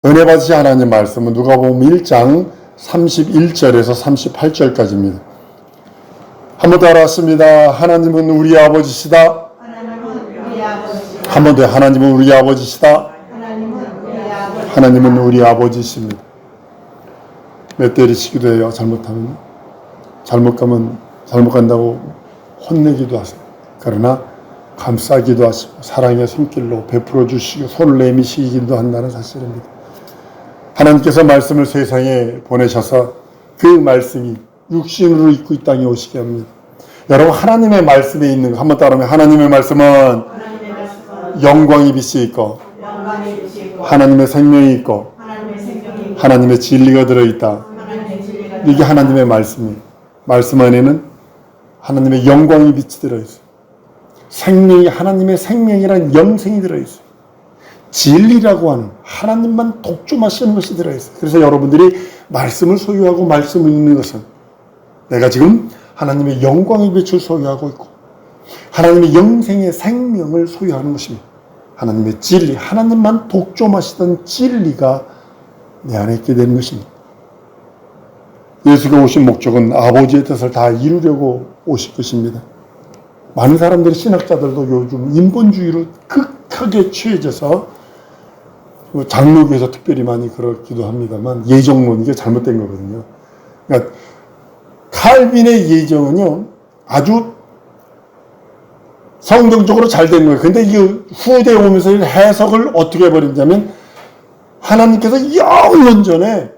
은혜 받으신 하나님 말씀은 누가복음 1장 31절에서 38절까지입니다. 한 번 더 알았습니다. 하나님은 우리 아버지시다. 한 번 더 하나님은 우리 아버지시다. 하나님은 우리 아버지십니다. 몇 때리시기도 해요. 잘못하면. 잘못 가면 잘못 간다고 혼내기도 하세요. 그러나 감싸기도 하시고 사랑의 손길로 베풀어 주시고 손을 내미시기도 한다는 사실입니다. 하나님께서 말씀을 세상에 보내셔서 그 말씀이 육신으로 입고 이 땅에 오시게 합니다. 여러분, 하나님의 말씀에 있는 거 한번 따라하면, 하나님의 말씀은 영광이 빛이 있고 하나님의 생명이 있고 하나님의 진리가 들어있다. 이게 하나님의 말씀이에요. 말씀 안에는 하나님의 영광이 빛이 들어있어요. 생명이, 하나님의 생명이란 영생이 들어있어요. 진리라고 하는 하나님만 독점하시는 것이 들어있어요. 그래서 여러분들이 말씀을 소유하고 말씀을 읽는 것은 내가 지금 하나님의 영광의 빛을 소유하고 있고 하나님의 영생의 생명을 소유하는 것입니다. 하나님의 진리, 하나님만 독점하시던 진리가 내 안에 있게 되는 것입니다. 예수가 오신 목적은 아버지의 뜻을 다 이루려고 오실 것입니다. 많은 사람들이, 신학자들도 요즘 인본주의로 극하게 취해져서 장로교에서 특별히 많이 그렇기도 합니다만 예정론, 이게 잘못된 거거든요. 그러니까 칼빈의 예정은요 아주 성경적으로 잘 된 거예요. 근데 이 후대에 오면서 해석을 어떻게 해버린다면 하나님께서 영원 전에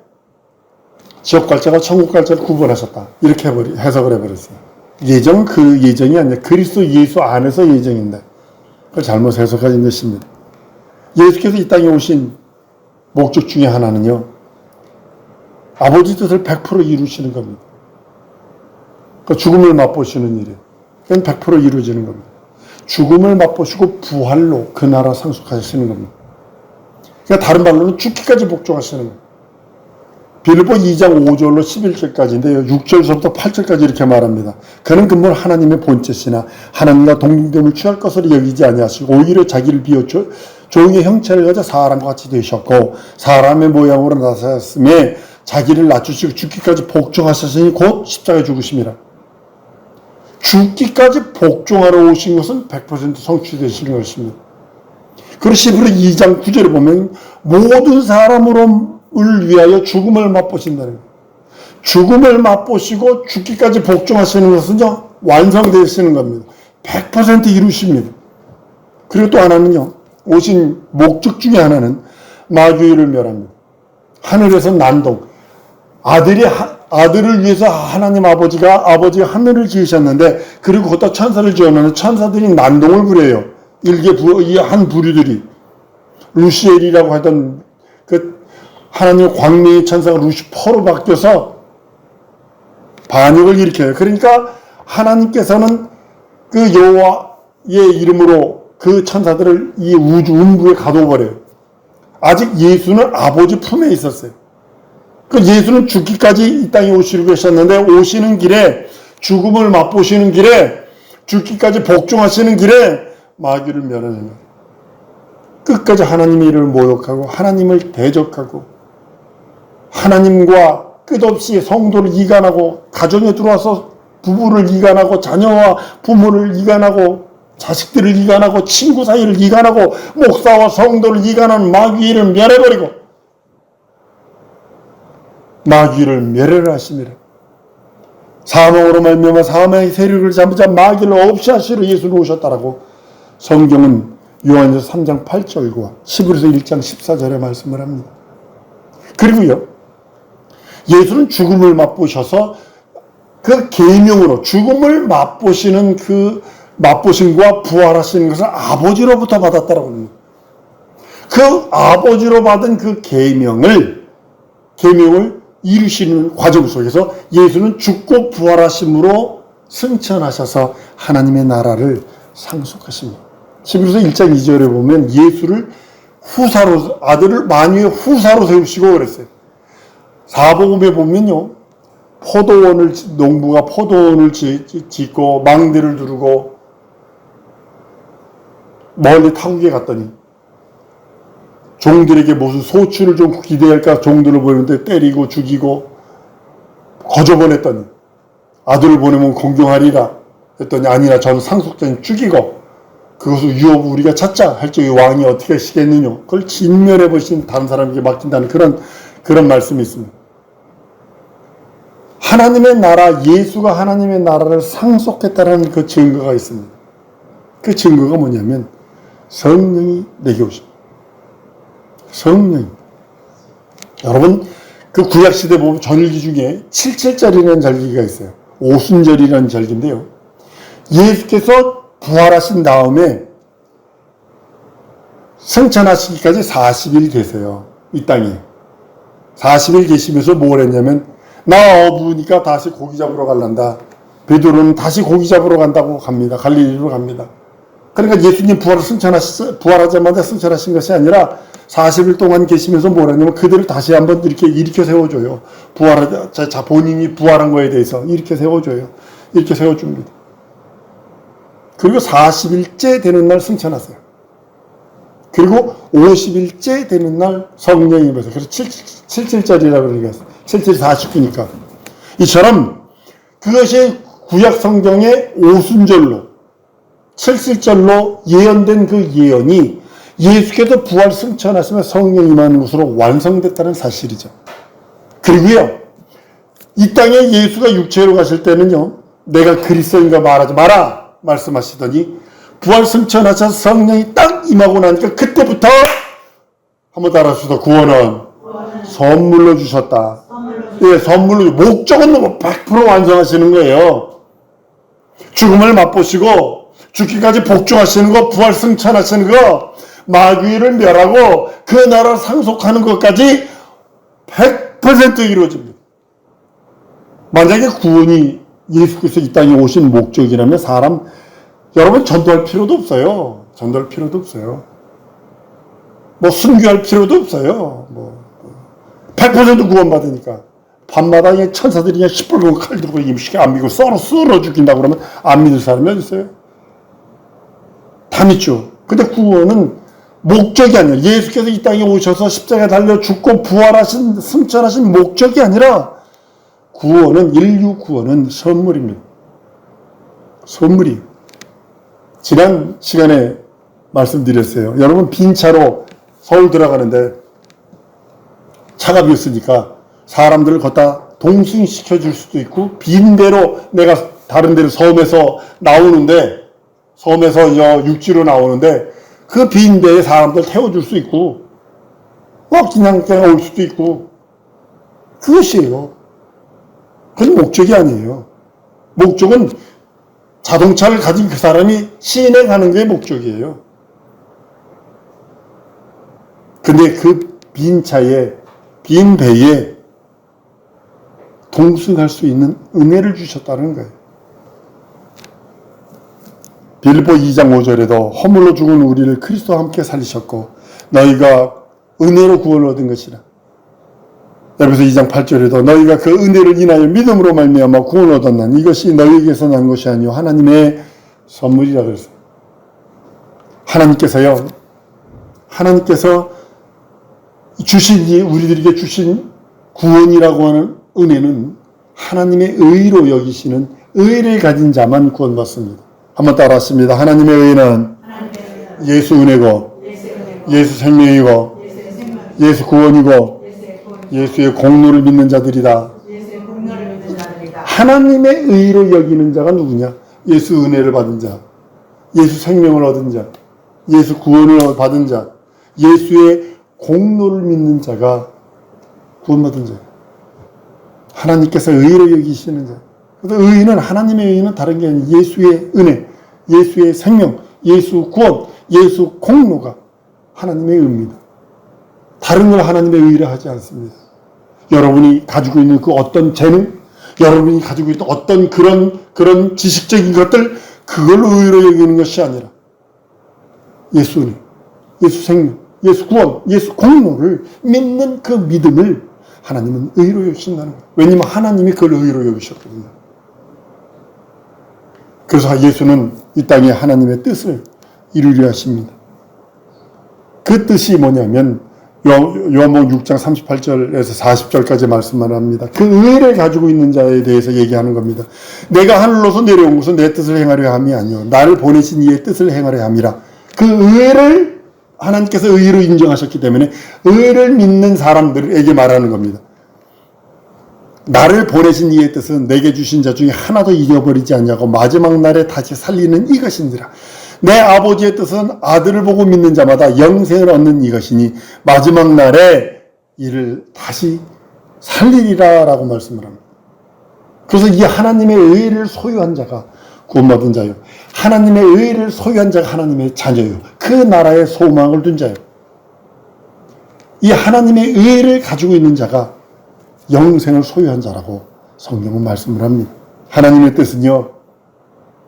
지옥 갈자가 천국 갈자를 구분하셨다, 이렇게 해석을 해버렸어요. 예정은 그 예정이 아니라 그리스도 예수 안에서 예정인데 그걸 잘못 해석한 것입니다. 예수께서 이 땅에 오신 목적 중에 하나는요, 아버지 뜻을 100% 이루시는 겁니다. 그러니까 죽음을 맛보시는 일이에요. 그건 100% 이루어지는 겁니다. 죽음을 맛보시고 부활로 그 나라 상속하시는 겁니다. 그러니까 다른 말로는 죽기까지 복종하시는 거예요. 빌립보 2장 5절로 11절까지인데요. 6절서부터 8절까지 이렇게 말합니다. 그는 근본 하나님의 본체시나 하나님과 동등됨을 취할 것으로 여기지 아니하시고 오히려 자기를 비웠죠. 종의 형체를 가져 사람과 같이 되셨고 사람의 모양으로 나타났음에 자기를 낮추시고 죽기까지 복종하셨으니 곧 십자가에 죽으심이라. 죽기까지 복종하러 오신 것은 100% 성취되시는 것입니다. 그리고 시브리 2장 9절에 보면 모든 사람을 위하여 죽음을 맛보신다는 거예요. 죽음을 맛보시고 죽기까지 복종하시는 것은요, 완성되시는 겁니다. 100% 이루십니다. 그리고 또 하나는요, 오신 목적 중에 하나는 마귀를 멸합니다. 하늘에서 난동, 아들을 위해서 하나님 아버지가 하늘을 지으셨는데, 그리고 거기다 천사를 지었는데 천사들이 난동을 부려요. 한 부류들이 루시엘이라고 하던 그 하나님의 광명의 천사가 루시퍼로 바뀌어서 반역을 일으켜요. 그러니까 하나님께서는 그 여호와의 이름으로 그 천사들을 이 우주 음부에 가둬버려요. 아직 예수는 아버지 품에 있었어요. 그 예수는 죽기까지 이 땅에 오시려고 하셨는데, 오시는 길에, 죽음을 맛보시는 길에, 죽기까지 복종하시는 길에 마귀를 멸하는 거예요. 끝까지 하나님의 이름을 모욕하고 하나님을 대적하고 하나님과 끝없이 성도를 이간하고 가정에 들어와서 부부를 이간하고 자녀와 부모를 이간하고 자식들을 이간하고 친구 사이를 이간하고 목사와 성도를 이간하는 마귀를 멸해버리고 마귀를 멸해라 하심이라. 사망으로 말미암아 사망의 세력을 잡으자 마귀를 없이 하시러 예수는 오셨다라고 성경은 요한일서 3장 8절과 시브리서 1장 14절에 말씀을 합니다. 그리고요, 예수는 죽음을 맛보셔서 그 계명으로 죽음을 맛보시는 그 맛보심과 부활하시는 것을 아버지로부터 받았다라고 합니다. 그 아버지로 받은 그 계명을 이루시는 과정 속에서 예수는 죽고 부활하심으로 승천하셔서 하나님의 나라를 상속하십니다. 히브리서 1장 2절에 보면 예수를 후사로, 아들을 만유의 후사로 세우시고 그랬어요. 사복음에 보면요, 농부가 포도원을 짓고 망대를 두르고 멀리 타국에 갔더니 종들에게 무슨 소출을 좀 기대할까 종들을 보내는데 때리고 죽이고 거저 보냈더니 아들을 보내면 공경하리라 했더니 아니라 전 상속자인 죽이고 그것을 유업 우리가 찾자 할 적에 왕이 어떻게 하시겠느냐. 그걸 진멸해 보신 다른 사람에게 맡긴다는 그런 말씀이 있습니다. 하나님의 나라, 예수가 하나님의 나라를 상속했다는 그 증거가 있습니다. 그 증거가 뭐냐면 성령이 내게 오십니다. 성령. 여러분 그 구약시대 보면 절기 중에 77절이라는 절기가 있어요. 오순절이라는 절기인데요. 예수께서 부활하신 다음에 승천하시기까지 40일 계세요. 이 땅에. 40일 계시면서 뭘 했냐면 나 어부니까 다시 고기 잡으러 갈란다. 베드로는 다시 고기 잡으러 간다고 갑니다. 갈릴리로 갑니다. 그러니까 예수님 부활하자마자 승천하신 것이 아니라 40일 동안 계시면서 뭘 했냐면 그들을 다시 한번 이렇게 일으켜 세워줘요. 본인이 부활한 거에 대해서 일으켜 세워줘요. 이렇게 세워줍니다. 그리고 40일째 되는 날 승천하세요. 그리고 50일째 되는 날 성령이 임해서 그래서 77절이라고 얘기했어요. 77이 49니까. 이처럼 그것이 구약 성경의 오순절로 77절로 예언된 그 예언이 예수께서 부활 승천하시며 성령 임하는 것으로 완성됐다는 사실이죠. 그리고요. 이 땅에 예수가 육체로 가실 때는요. 내가 그리스도인가 말하지 마라. 말씀하시더니 부활 승천하셔서 성령이 딱 임하고 나니까 그때부터 한번 따라하시다. 구원은 선물로 주셨다. 예, 선물로 목적은 100% 완성하시는 거예요. 죽음을 맛보시고 죽기까지 복종하시는 거, 부활 승천하시는 거, 마귀를 멸하고 그 나라를 상속하는 것까지 100% 이루어집니다. 만약에 구원이 예수께서 이 땅에 오신 목적이라면 여러분 전도할 필요도 없어요. 전도할 필요도 없어요. 뭐 순교할 필요도 없어요. 100% 구원받으니까. 밤마다 천사들이 그냥 시뻘건 칼 들고 임시게 안 믿고 썰어 죽인다고 그러면 안 믿을 사람이 어디 있어요? 다 믿죠. 근데 구원은 목적이 아니라 예수께서 이 땅에 오셔서 십자가에 달려 죽고 부활하신 승천하신 목적이 아니라 구원은 인류 구원은 선물입니다. 선물이에요. 지난 시간에 말씀드렸어요. 여러분 빈 차로 서울 들어가는데 차가 비었으니까 사람들을 걷다 동승시켜 줄 수도 있고 빈 배로 내가 다른 데로 섬에서 육지로 나오는데 그 빈 배에 사람들 태워줄 수 있고 그냥 올 수도 있고 그것이에요. 그건 목적이 아니에요. 목적은 자동차를 가진 그 사람이 시내 가는 게 목적이에요. 근데 그 빈 차에, 빈 배에 동승할 수 있는 은혜를 주셨다는 거예요. 빌립보 2장 5절에도 허물로 죽은 우리를 그리스도와 함께 살리셨고 너희가 은혜로 구원을 얻은 것이라. 에베소 2장 8절에도 너희가 그 은혜를 인하여 믿음으로 말미암아 구원을 얻었나니 이것이 너희에게서 난 것이 아니요 하나님의 선물이라 그랬어요. 하나님께서 우리들에게 주신 구원이라고 하는 은혜는 하나님의 의로 여기시는 의를 가진 자만 구원받습니다. 한번 따라하십니다. 하나님의 의는 예수 은혜고 예수 생명이고 예수 구원이고 예수의 공로를 믿는 자들이다. 하나님의 의로 여기는 자가 누구냐? 예수 은혜를 받은 자, 예수 생명을 얻은 자, 예수 구원을 받은 자, 예수의 공로를 믿는 자가 구원받은 자. 하나님께서 의로 여기시는 자. 그래서 의는 하나님의 의는 다른 게 아니라 예수의 은혜, 예수의 생명, 예수 구원, 예수 공로가 하나님의 의입니다. 다른 걸 하나님의 의라 하지 않습니다. 여러분이 가지고 있는 그 어떤 재능, 여러분이 가지고 있는 어떤 그런 지식적인 것들, 그걸로 의로 여기는 것이 아니라 예수 은혜, 예수 생명, 예수 구원, 예수 공로를 믿는 그 믿음을 하나님은 의로 여기신다는 거예요. 왜냐하면 하나님이 그걸 의로 여기셨거든요. 그래서 예수는 이 땅에 하나님의 뜻을 이루려 하십니다. 그 뜻이 뭐냐면 요한복음 6장 38절에서 40절까지 말씀만 합니다. 그 의를 가지고 있는 자에 대해서 얘기하는 겁니다. 내가 하늘로서 내려온 것은 내 뜻을 행하려 함이 아니요 나를 보내신 이의 뜻을 행하려 함이라. 그 의를 하나님께서 의로 인정하셨기 때문에 의를 믿는 사람들에게 말하는 겁니다. 나를 보내신 이의 뜻은 내게 주신 자 중에 하나도 잃어버리지 않냐고 마지막 날에 다시 살리는 이것인지라. 내 아버지의 뜻은 아들을 보고 믿는 자마다 영생을 얻는 이것이니 마지막 날에 이를 다시 살리리라 라고 말씀을 합니다. 그래서 이 하나님의 의를 소유한 자가 구원받은 자요. 하나님의 의를 소유한 자가 하나님의 자녀요. 그 나라에 소망을 둔 자요. 이 하나님의 의를 가지고 있는 자가 영생을 소유한 자라고 성경은 말씀을 합니다. 하나님의 뜻은요,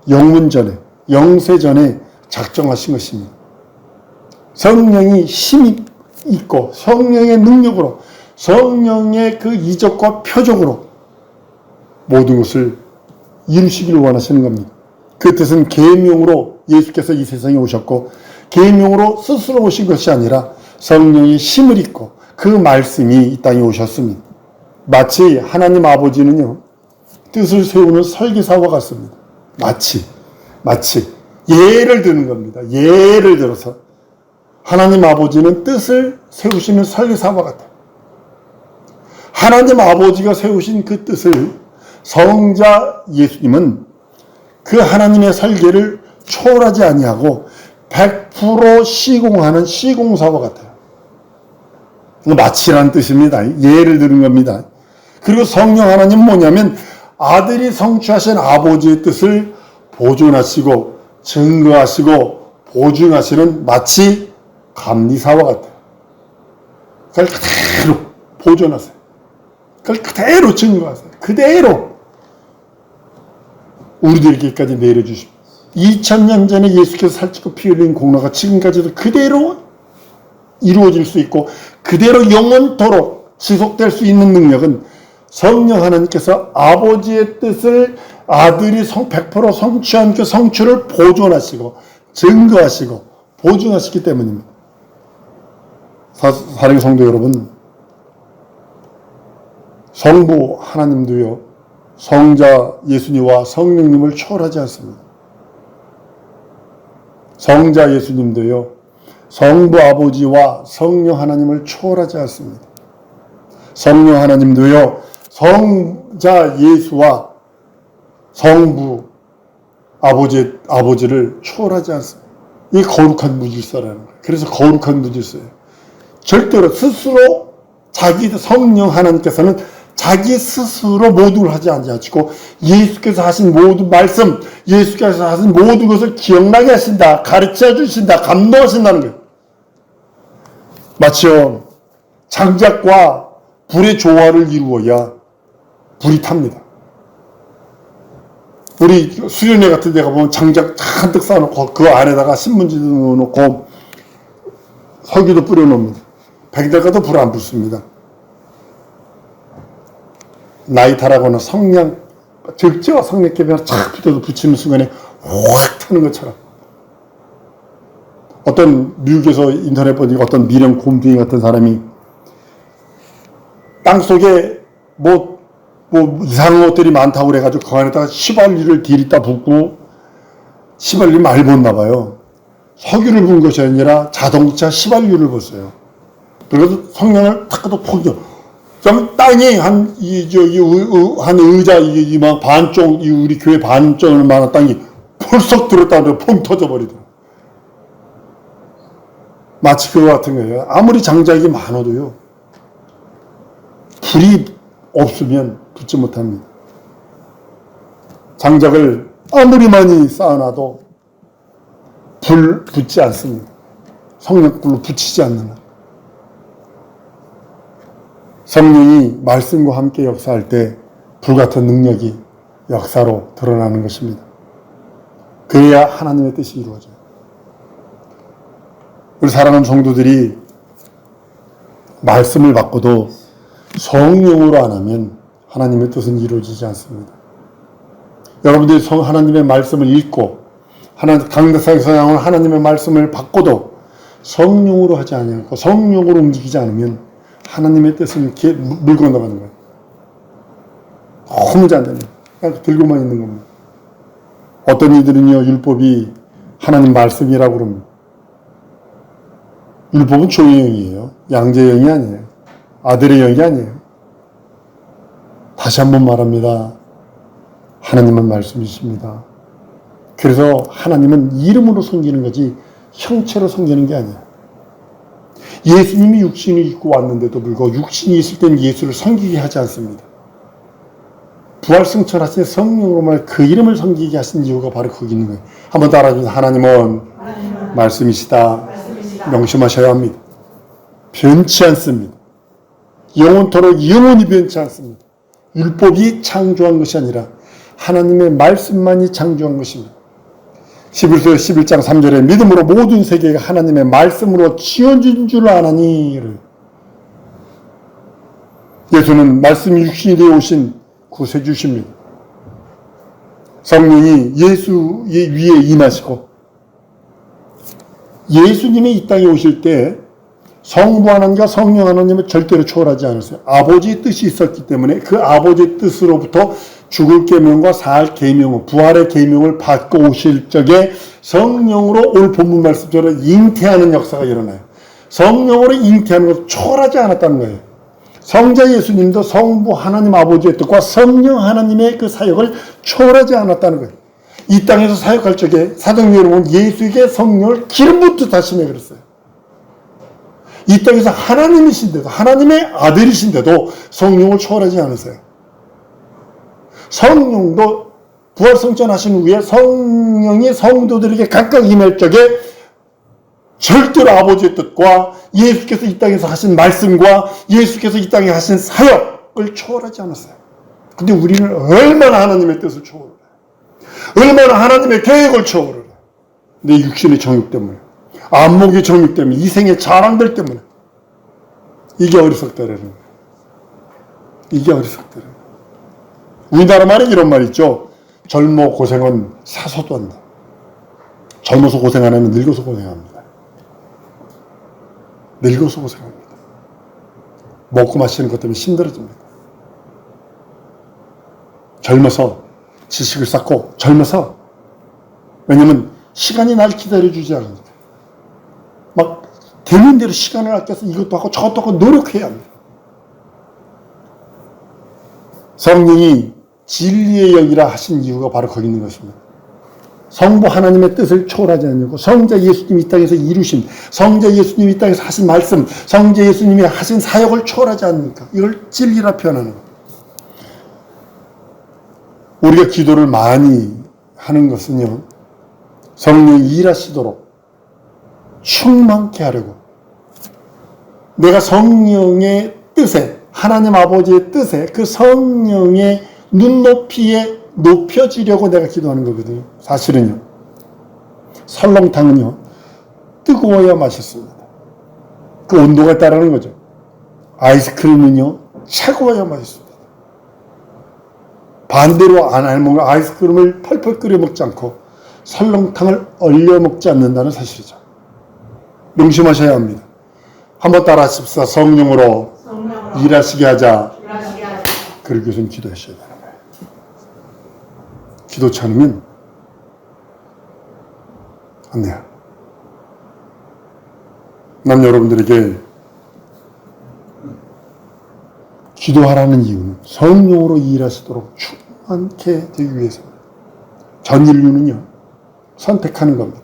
영문전에, 영세전에 작정하신 것입니다. 성령이 힘이 있고 성령의 능력으로 성령의 그 이적과 표적으로 모든 것을 이루시기를 원하시는 겁니다. 그 뜻은 계명으로 예수께서 이 세상에 오셨고 계명으로 스스로 오신 것이 아니라 성령의 힘을 입고 그 말씀이 이 땅에 오셨습니다. 마치 하나님 아버지는요, 뜻을 세우는 설계사와 같습니다. 마치 예를 드는 겁니다. 예를 들어서 하나님 아버지는 뜻을 세우시는 설계사와 같아요. 하나님 아버지가 세우신 그 뜻을 성자 예수님은 그 하나님의 설계를 초월하지 아니하고 100% 시공하는 시공사와 같아요. 마치라는 뜻입니다. 예를 드는 겁니다. 그리고 성령 하나님은 뭐냐면 아들이 성취하신 아버지의 뜻을 보존하시고 증거하시고 보증하시는 마치 감리사와 같아요. 그걸 그대로 보존하세요. 그걸 그대로 증거하세요. 그대로 우리들에게까지 내려주십니다. 2000년 전에 예수께서 살찌고 피 흘린 공로가 지금까지도 그대로 이루어질 수 있고 그대로 영원토록 지속될 수 있는 능력은 성령 하나님께서 아버지의 뜻을 아들이 100% 성취한 그 성취를 보존하시고 증거하시고 보증하시기 때문입니다. 사랑하는 성도 여러분, 성부 하나님도요, 성자 예수님과 성령님을 초월하지 않습니다. 성자 예수님도요, 성부 아버지와 성령 하나님을 초월하지 않습니다. 성령 하나님도요, 성자 예수와 성부 아버지를 초월하지 않습니다. 이 거룩한 무질서라는 거예요. 그래서 거룩한 무질서예요. 절대로 스스로 자기 성령 하나님께서는 자기 스스로 모든 걸 하지 않으시고 예수께서 하신 모든 말씀, 예수께서 하신 모든 것을 기억나게 하신다, 가르쳐 주신다, 감동하신다는 거예요. 마치요, 장작과 불의 조화를 이루어야 불이 탑니다. 우리 수련회 같은 데 가보면 장작 잔뜩 쌓아놓고 그 안에다가 신문지도 넣어놓고 석유도 뿌려놓습니다. 백달가도 불 안 붙습니다. 나이타라고는 성냥, 적재와 성냥개비가 착 붙어도 붙이는 순간에 확 타는 것처럼. 어떤 미국에서 인터넷 보니까 어떤 미령 곰둥이 같은 사람이 땅속에 뭐 이상한 것들이 많다고 그래가지고 그 안에다가 휘발유를 디리다 붓고 휘발유 많이 붓나 봐요. 석유를 부은 것이 아니라 자동차 휘발유를 붓어요. 그래서 성냥을 탁도 포기요. 그럼 땅이 한 의자 이만 반쪽, 우리 교회 반쪽을 만한 땅이 펄썩 들었다 그러고 펑 터져버리더라고요. 마치 그거 같은 거예요. 아무리 장작이 많아도요, 불이 없으면 붙지 못합니다. 장작을 아무리 많이 쌓아놔도 불 붙지 않습니다. 성령불로 붙이지 않는 한. 성령이 말씀과 함께 역사할 때 불같은 능력이 역사로 드러나는 것입니다. 그래야 하나님의 뜻이 이루어져요. 우리 사랑하는 성도들이 말씀을 받고도 성령으로 안 하면 하나님의 뜻은 이루어지지 않습니다. 여러분들이 하나님의 말씀을 읽고 강대상에서 나오는 하나님의 말씀을 받고도 성령으로 하지 않고 성령으로 움직이지 않으면 하나님의 뜻을 이렇게 물 건너가는 거예요. 너무 잔잔해요. 그냥 들고만 있는 겁니다. 어떤 이들은요, 율법이 하나님 말씀이라고 그럽니다. 율법은 조의 영이에요. 양자의 영이 아니에요. 아들의 영이 아니에요. 다시 한번 말합니다. 하나님은 말씀이십니다. 그래서 하나님은 이름으로 섬기는 거지 형체로 섬기는 게 아니에요. 예수님이 육신을 입고 왔는데도 불구하고 육신이 있을 때는 예수를 섬기게 하지 않습니다. 부활승천하신 성령으로만 그 이름을 섬기게 하신 이유가 바로 거기 있는 거예요. 한번 따라해주세요. 하나님은 말씀이시다. 명심하셔야 합니다. 변치 않습니다. 영원토록 영원히 변치 않습니다. 율법이 창조한 것이 아니라 하나님의 말씀만이 창조한 것입니다. 히브리서 11장 3절에 믿음으로 모든 세계가 하나님의 말씀으로 지어진 줄 아나니. 예수는 말씀이 육신이 되어 오신 구세주십니다. 성령이 예수 위에 임하시고 예수님이 이 땅에 오실 때 성부 하나님과 성령 하나님을 절대로 초월하지 않았어요. 아버지의 뜻이 있었기 때문에 그 아버지의 뜻으로부터 죽을 계명과 살 계명을, 부활의 계명을 받고 오실 적에 성령으로 오늘 본문 말씀처럼 잉태하는 역사가 일어나요. 성령으로 잉태하는 것을 초월하지 않았다는 거예요. 성자 예수님도 성부 하나님 아버지의 뜻과 성령 하나님의 그 사역을 초월하지 않았다는 거예요. 이 땅에서 사역할 적에 사도 여러분 예수에게 성령을 기름 붓듯 하시네 그랬어요. 이 땅에서 하나님이신데도 하나님의 아들이신데도 성령을 초월하지 않으세요. 성령도 부활승천하신 후에 성령이 성도들에게 각각 임할 적에 절대로 아버지의 뜻과 예수께서 이 땅에서 하신 말씀과 예수께서 이 땅에 하신 사역을 초월하지 않았어요. 근데 우리는 얼마나 하나님의 뜻을 초월해요. 얼마나 하나님의 계획을 초월해요. 내 육신의 정욕 때문에, 안목의 정욕 때문에, 이생의 자랑들 때문에. 이게 어리석다라는 거예요. 이게 어리석다라는 거예요. 우리나라 말에 이런 말 있죠. 젊어 고생은 사서도 한다. 젊어서 고생 안 하면 늙어서 고생합니다. 늙어서 고생합니다. 먹고 마시는 것 때문에 힘들어집니다. 젊어서 지식을 쌓고 젊어서, 왜냐면 시간이 날 기다려주지 않으니까 막 되는 대로 시간을 아껴서 이것도 하고 저것도 하고 노력해야 합니다. 성령이 진리의 영이라 하신 이유가 바로 거기 있는 것입니다. 성부 하나님의 뜻을 초월하지 않고 성자 예수님이 이 땅에서 이루신, 성자 예수님이 이 땅에서 하신 말씀, 성자 예수님이 하신 사역을 초월하지 않으니까 이걸 진리라 표현하는 거예요. 우리가 기도를 많이 하는 것은요, 성령이 일하시도록 충만케 하려고, 내가 성령의 뜻에, 하나님 아버지의 뜻에, 그 성령의 눈높이에 높여지려고 내가 기도하는 거거든요. 사실은요, 설렁탕은요 뜨거워야 맛있습니다. 그 온도가 따르는 거죠. 아이스크림은요 차가워야 맛있습니다. 반대로 안 먹는 아이스크림을 펄펄 끓여 먹지 않고 설렁탕을 얼려 먹지 않는다는 사실이죠. 명심하셔야 합니다. 한번 따라 하십시다. 성령으로 일하시게 하자. 그렇게 좀 기도하셔야 되는 거예요. 기도치 않으면 안 돼요. 난 여러분들에게 기도하라는 이유는 성령으로 일하시도록 충만케 되기 위해서입니다. 전 인류는요 선택하는 겁니다.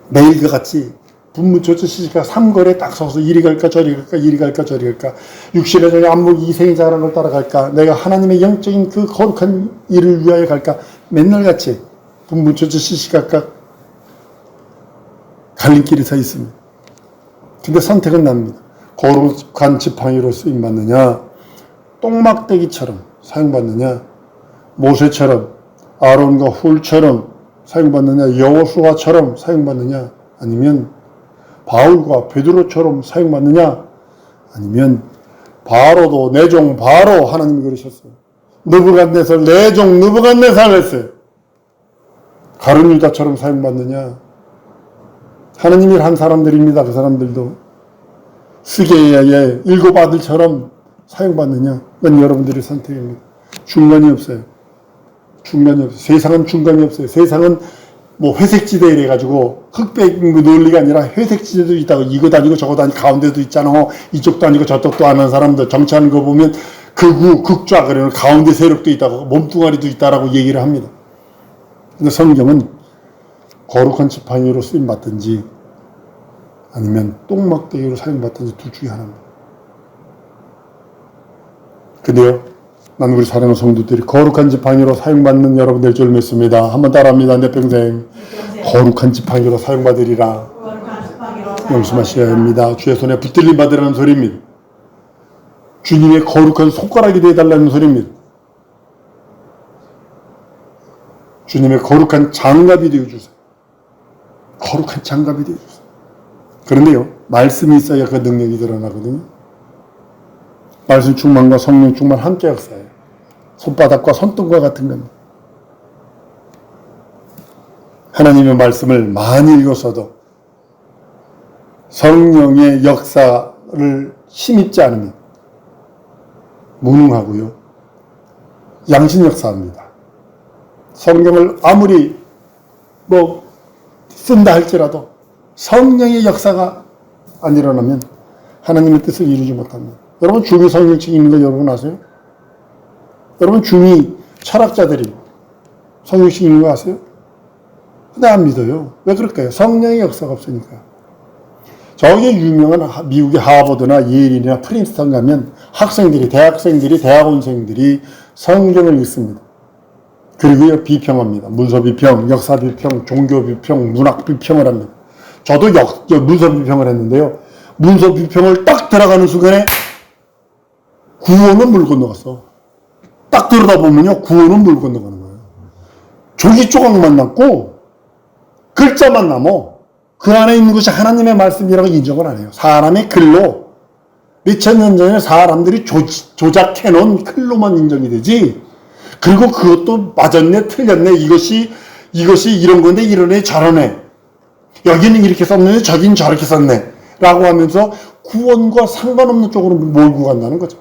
매일과 같이 분무초초 시시가 삼거리에 딱 서서 이리 갈까 저리 갈까 이리 갈까 저리 갈까, 육신의 정의 안목 이생이 잘하는 걸 따라갈까, 내가 하나님의 영적인 그 거룩한 일을 위하여 갈까, 맨날 같이 분무초초 시시각각 갈림길에 서 있습니다. 근데 선택은 납니다. 거룩한 지팡이로 쓰임받느냐, 똥막대기처럼 사용받느냐, 모세처럼 아론과 훌처럼 사용받느냐, 여호수아처럼 사용받느냐, 아니면 바울과 베드로처럼 사용받느냐, 아니면 바로도 내 종 바로 하나님이 그러셨어요. 느부갓네살 내 종 느부갓네살 했어요. 가룟 유다처럼 사용받느냐, 하나님이 한 사람들입니다. 그 사람들도 스게야의 7 아들처럼 사용받느냐? 그건 여러분들의 선택입니다. 중간이 없어요. 중간이 없어요. 세상은 중간이 없어요. 세상은 뭐 회색지대 이래가지고 흑백 논리가 아니라 회색지대도 있다고, 이것도 아니고 저것도 아니고 가운데도 있잖아. 이쪽도 아니고 저쪽도 아는 사람들 정치하는 거 보면 극우, 극좌, 그러면 가운데 세력도 있다고, 몸뚱아리도 있다라고 얘기를 합니다. 근데 성경은 거룩한 지팡이로 쓰임받든지 아니면 똥막대기로 사용받든지 둘 중에 하나입니다. 근데요, 난 우리 사랑하는 성도들이 거룩한 지팡이로 사용받는 여러분 될 줄 믿습니다. 한번 따라합니다. 내 평생 거룩한 지팡이로 사용받으리라. 명심하셔야 합니다. 주의 손에 붙들림 받으라는 소리입니다. 주님의 거룩한 손가락이 되어달라는 소리입니다. 주님의 거룩한 장갑이 되어주세요. 거룩한 장갑이 되어주세요. 그런데요, 말씀이 있어야 그 능력이 드러나거든요. 말씀 충만과 성령 충만 함께 역사해요. 손바닥과 손등과 같은 겁니다. 하나님의 말씀을 많이 읽었어도 성령의 역사를 힘입지 않으면 무능하고요, 양심 역사합니다. 성경을 아무리 쓴다 할지라도 성령의 역사가 안 일어나면 하나님의 뜻을 이루지 못합니다. 여러분, 중이 성령책 있는 거 여러분 아세요? 여러분, 중이 철학자들이 성령책 있는 거 아세요? 근데 안 믿어요. 왜 그럴까요? 성령의 역사가 없으니까. 저기 유명한 미국의 하버드나 예일이나 프린스턴 가면 대학생들이, 대학원생들이 성경을 읽습니다. 그리고 비평합니다. 문서 비평, 역사 비평, 종교 비평, 문학 비평을 합니다. 저도 문서 비평을 했는데요. 문서 비평을 딱 들어가는 순간에 구원은 물 건너갔어. 딱 들여다보면요, 구원은 물 건너가는 거예요. 종이 조각만 남고 글자만 남어. 그 안에 있는 것이 하나님의 말씀이라고 인정을 안 해요. 사람의 글로, 몇천 년 전에 사람들이 조작해놓은 글로만 인정이 되지. 그리고 그것도 맞았네, 틀렸네, 이것이 이런 건데 이러네, 저러네, 여기는 이렇게 썼네, 저긴 저렇게 썼네 라고 하면서 구원과 상관없는 쪽으로 몰고 간다는 거죠.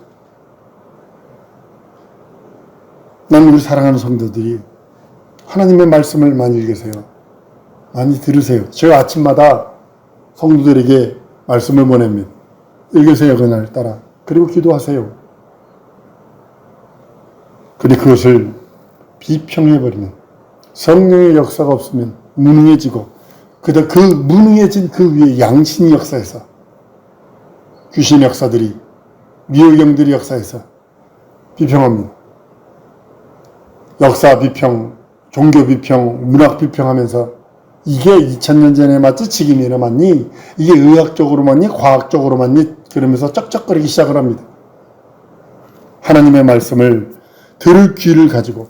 나는 우리 사랑하는 성도들이 하나님의 말씀을 많이 읽으세요. 많이 들으세요. 제가 아침마다 성도들에게 말씀을 보냅니다. 읽으세요, 그날 따라. 그리고 기도하세요. 근데 그것을 비평해버리면, 성령의 역사가 없으면 무능해지고, 그 무능해진 그 위에 양심의 역사에서, 귀신 역사들이, 미호경들이 역사에서 비평합니다. 역사 비평, 종교 비평, 문학 비평하면서 이게 2000년 전에 맞지, 지금이나 맞니? 이게 의학적으로 맞니? 과학적으로 맞니? 그러면서 쩍쩍거리기 시작을 합니다. 하나님의 말씀을 들을 귀를 가지고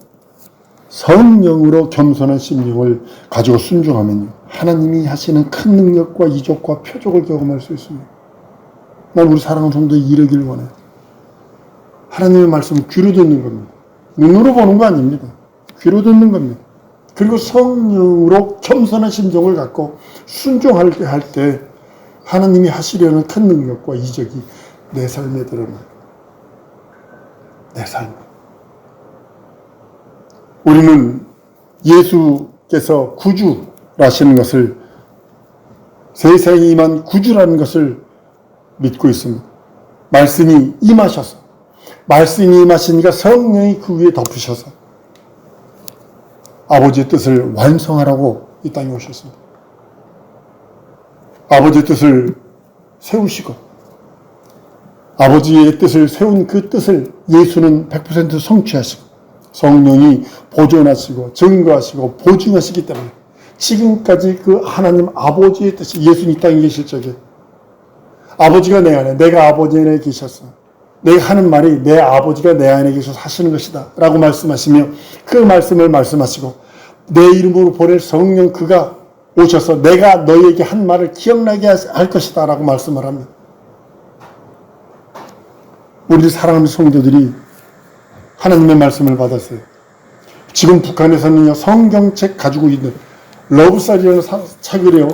성령으로 겸손한 심령을 가지고 순종하면요, 하나님이 하시는 큰 능력과 이적과 표적을 경험할 수 있습니다. 난 우리 사랑하는 성도에 이르기를 원해요. 하나님의 말씀을 귀로 듣는 겁니다. 눈으로 보는 거 아닙니다. 귀로 듣는 겁니다. 그리고 성령으로 겸손한 심정을 갖고 순종할 때 하나님이 하시려는 큰 능력과 이적이 내 삶에 드러나요. 내 삶에. 우리는 예수께서 구주라시는 것을, 세상에 임한 구주라는 것을 믿고 있습니다. 말씀이 임하셔서, 말씀이 임하시니까 성령이 그 위에 덮으셔서 아버지의 뜻을 완성하라고 이 땅에 오셨습니다. 아버지의 뜻을 세우시고, 아버지의 뜻을 세운 그 뜻을 예수는 100% 성취하시고, 성령이 보존하시고 증거하시고 보증하시기 때문에 지금까지 그 하나님 아버지의 뜻이, 예수님 이 땅에 계실 적에 아버지가 내 안에, 내가 아버지 안에 계셨어, 내가 하는 말이 내 아버지가 내 안에 계셔서 하시는 것이다 라고 말씀하시며, 그 말씀을 말씀하시고 내 이름으로 보낼 성령, 그가 오셔서 내가 너희에게 한 말을 기억나게 할 것이다 라고 말씀을 합니다. 우리 사랑하는 성도들이 하나님의 말씀을 받았어요. 지금 북한에서는요, 성경책 가지고 있는 러브살이라는 책이래요.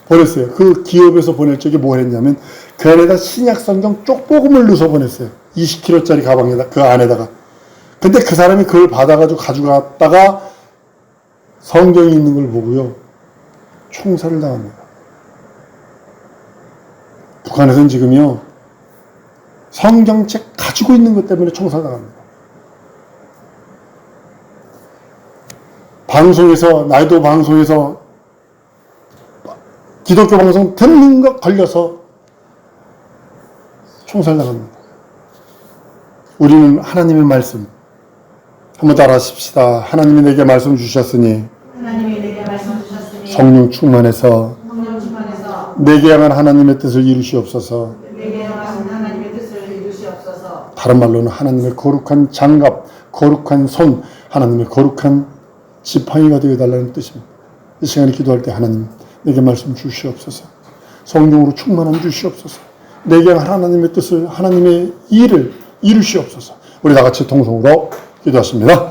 보냈어요. 그 기업에서 보낼 적에 뭘 했냐면 그 안에다 신약 성경 쪽복음을 넣어서 보냈어요. 20kg짜리 가방에다 그 안에다가. 근데 그 사람이 그걸 받아가지고 가져갔다가 성경이 있는 걸 보고요. 총살을 당합니다. 북한에서는 지금요. 성경책 가지고 있는 것 때문에 총살당합니다. 방송에서 나이도 방송에서 기독교 방송 듣는 것 걸려서 총살당합니다. 우리는 하나님의 말씀 한번 따라 하십시다. 하나님이 내게 말씀 주셨으니 성령 충만해서 내게 향한 하나님의 뜻을 이루시옵소서. 다른 말로는 하나님의 거룩한 장갑, 거룩한 손, 하나님의 거룩한 지팡이가 되어달라는 뜻입니다. 이 시간에 기도할 때 하나님 내게 말씀 주시옵소서. 성령으로 충만함 주시옵소서. 내게 하나님의 뜻을, 하나님의 일을 이루시옵소서. 우리 다 같이 통성으로 기도하십니다.